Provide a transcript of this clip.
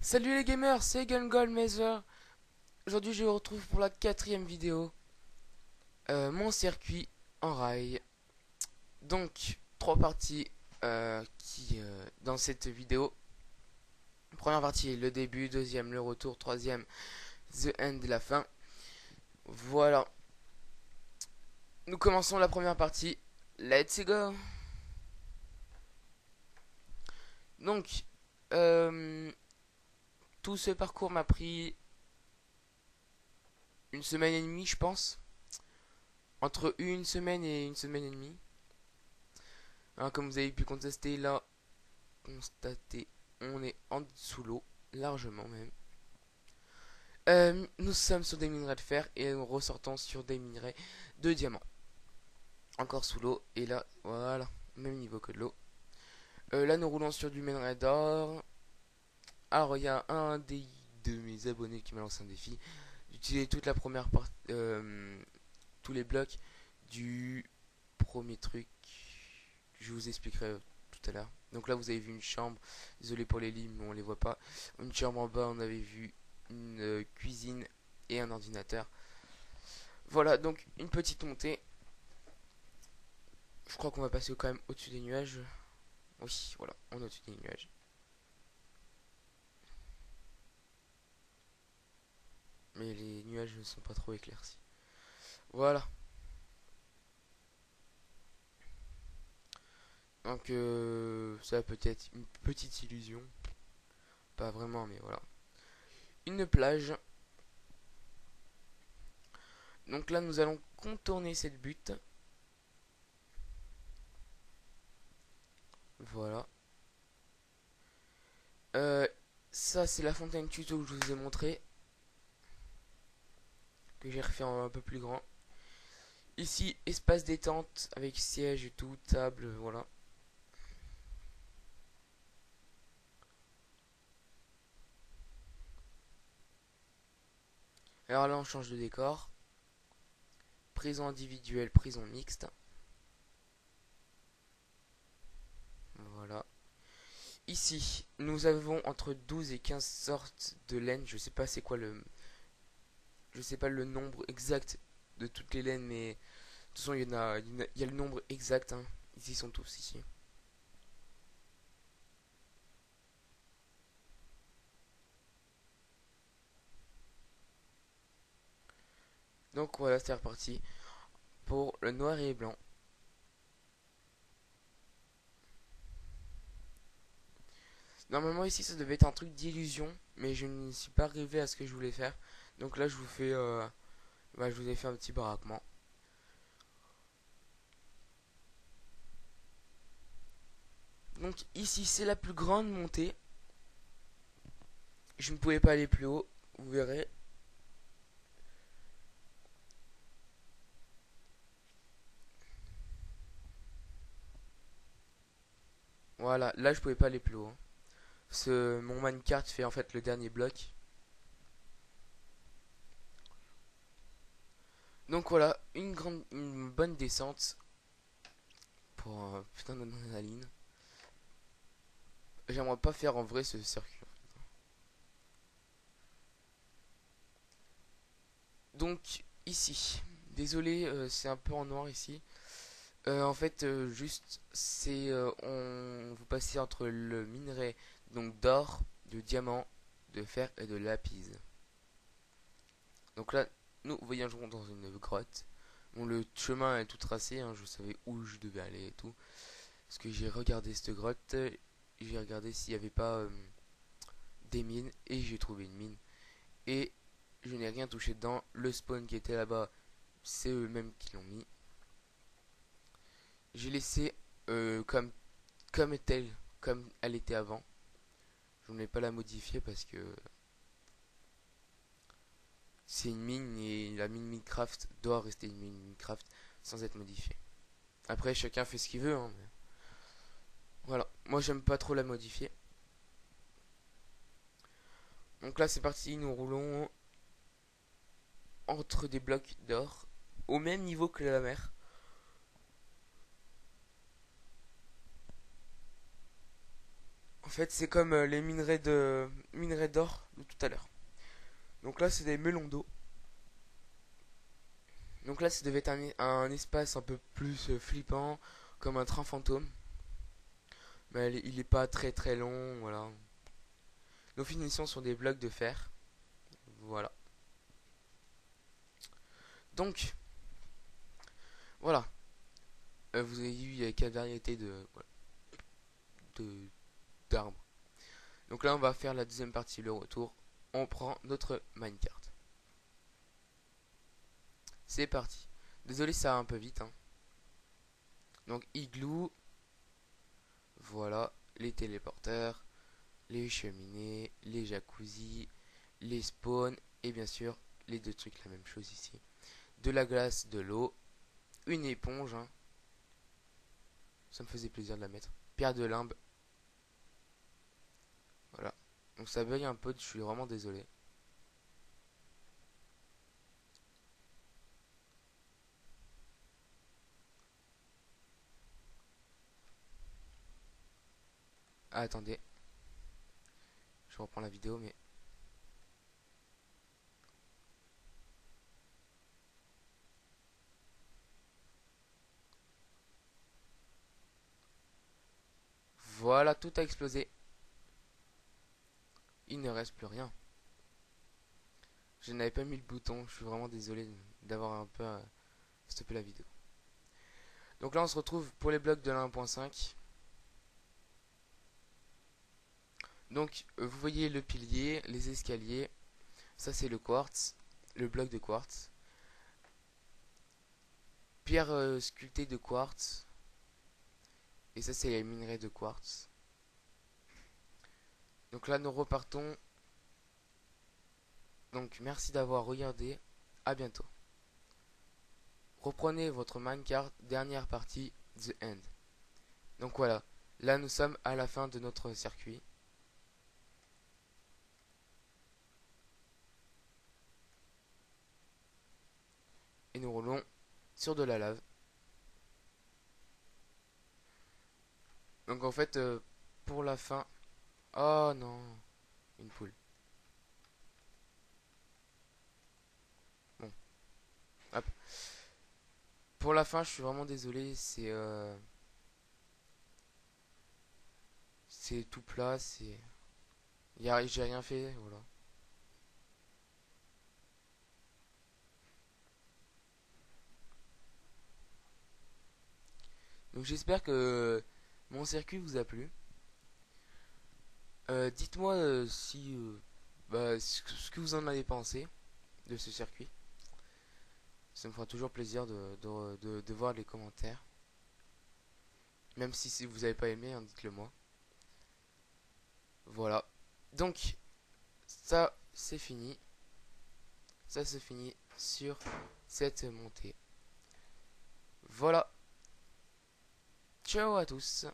Salut les gamers, c'est GunGoldMether. Aujourd'hui je vous retrouve pour la quatrième vidéo. Mon circuit en rail. Donc, trois parties dans cette vidéo. Première partie, le début, deuxième, le retour, troisième, the end, la fin. Voilà. Nous commençons la première partie. Let's go. Donc, euh, tout ce parcours m'a pris une semaine et demie, je pense. Entre une semaine et une semaine et demie. Hein, comme vous avez pu constater, on est en dessous l'eau, largement même. Nous sommes sur des minerais de fer et nous ressortons sur des minerais de diamants. Encore sous l'eau, et là, voilà, même niveau que de l'eau. Là, nous roulons sur du minerai d'or. Alors, il y a de mes abonnés qui m'a lancé un défi d'utiliser toute la première partie, tous les blocs du premier truc. Je vous expliquerai tout à l'heure. Donc là, vous avez vu une chambre. Désolé pour les lits, mais on les voit pas. Une chambre en bas, on avait vu une cuisine et un ordinateur. Voilà, donc une petite montée. Je crois qu'on va passer quand même au-dessus des nuages. Oui, voilà, on est au-dessus des nuages. Mais les nuages ne sont pas trop éclaircis. Voilà. Donc ça peut être une petite illusion. Pas vraiment, mais voilà. Une plage. Donc là, nous allons contourner cette butte. Voilà. Euh, Ça, c'est la fontaine tuto que je vous ai montré. Que j'ai refait en un peu plus grand. Ici, espace détente avec siège et tout, table, voilà. Alors là, on change de décor. Prison individuelle, prison mixte. Voilà. Ici, nous avons entre 12 et 15 sortes de laine. Je sais pas c'est quoi le... Je sais pas le nombre exact de toutes les laines, mais... De toute façon, il y a le nombre exact, hein. Ici, ils sont tous ici. Donc voilà, c'est reparti pour le noir et blanc. Normalement ici ça devait être un truc d'illusion, mais je ne suis pas arrivé à ce que je voulais faire. Donc là je vous fais, je vous ai fait un petit baraquement. Donc ici c'est la plus grande montée. Je ne pouvais pas aller plus haut, vous verrez. Voilà, là je pouvais pas aller plus haut, hein. Mon minecart fait en fait le dernier bloc. Donc voilà, une bonne descente pour un putain d'adrénaline. J'aimerais pas faire en vrai ce circuit. Donc ici, désolé, c'est un peu en noir ici. En fait, juste, vous passez entre le minerai donc d'or, de diamant, de fer et de lapis. Donc là, nous voyagerons dans une grotte. Bon, le chemin est tout tracé, hein, je savais où je devais aller et tout. Parce que j'ai regardé cette grotte, j'ai regardé s'il n'y avait pas des mines, et j'ai trouvé une mine. Et je n'ai rien touché dedans. Le spawn qui était là-bas, c'est eux-mêmes qui l'ont mis. J'ai laissé comme telle, comme elle était avant. Je ne vais pas la modifier parce que c'est une mine et la mine Minecraft doit rester une mine Minecraft sans être modifiée. Après, chacun fait ce qu'il veut, hein, mais voilà, moi j'aime pas trop la modifier. Donc là c'est parti, nous roulons entre des blocs d'or au même niveau que la mer. fait, c'est comme les minerais d'or de tout à l'heure. Donc là, c'est des melons d'eau. Donc là, ça devait être un espace un peu plus flippant, comme un train fantôme. Mais il est pas très très long, voilà. Nos finitions sont des blocs de fer. Voilà. Donc, voilà. Vous avez vu, il y a quelle variété voilà, de d'arbres. Donc là, on va faire la deuxième partie, le retour. On prend notre minecart. C'est parti. Désolé, ça va un peu vite, hein. Donc, igloo. Voilà. Les téléporteurs. Les cheminées. Les jacuzzi. Les spawns. Et bien sûr, les deux trucs, la même chose ici. De la glace, de l'eau. Une éponge, hein. Ça me faisait plaisir de la mettre. Pierre de limbe. Voilà. Donc ça bug un peu, je suis vraiment désolé. Ah, attendez. Je reprends la vidéo, mais... Voilà, tout a explosé. Il ne reste plus rien. Je n'avais pas mis le bouton, je suis vraiment désolé d'avoir un peu stoppé la vidéo. Donc là, on se retrouve pour les blocs de la 1.5. Donc, vous voyez le pilier, les escaliers. Ça, c'est le quartz, le bloc de quartz. Pierre sculptée de quartz. Et ça, c'est les minerais de quartz. Donc là, nous repartons. Donc, merci d'avoir regardé. À bientôt. Reprenez votre minecart, dernière partie, The End. Donc voilà, là nous sommes à la fin de notre circuit. Et nous roulons sur de la lave. Donc en fait, pour la fin... Oh non, une poule. Bon, hop. Pour la fin, je suis vraiment désolé, c'est tout plat, j'ai rien fait, voilà. Donc j'espère que mon circuit vous a plu. Dites-moi si ce que vous en avez pensé de ce circuit. Ça me fera toujours plaisir de voir les commentaires. Même si vous n'avez pas aimé, hein, dites-le moi. Voilà. Donc, ça, c'est fini. Ça se finit sur cette montée. Voilà. Ciao à tous.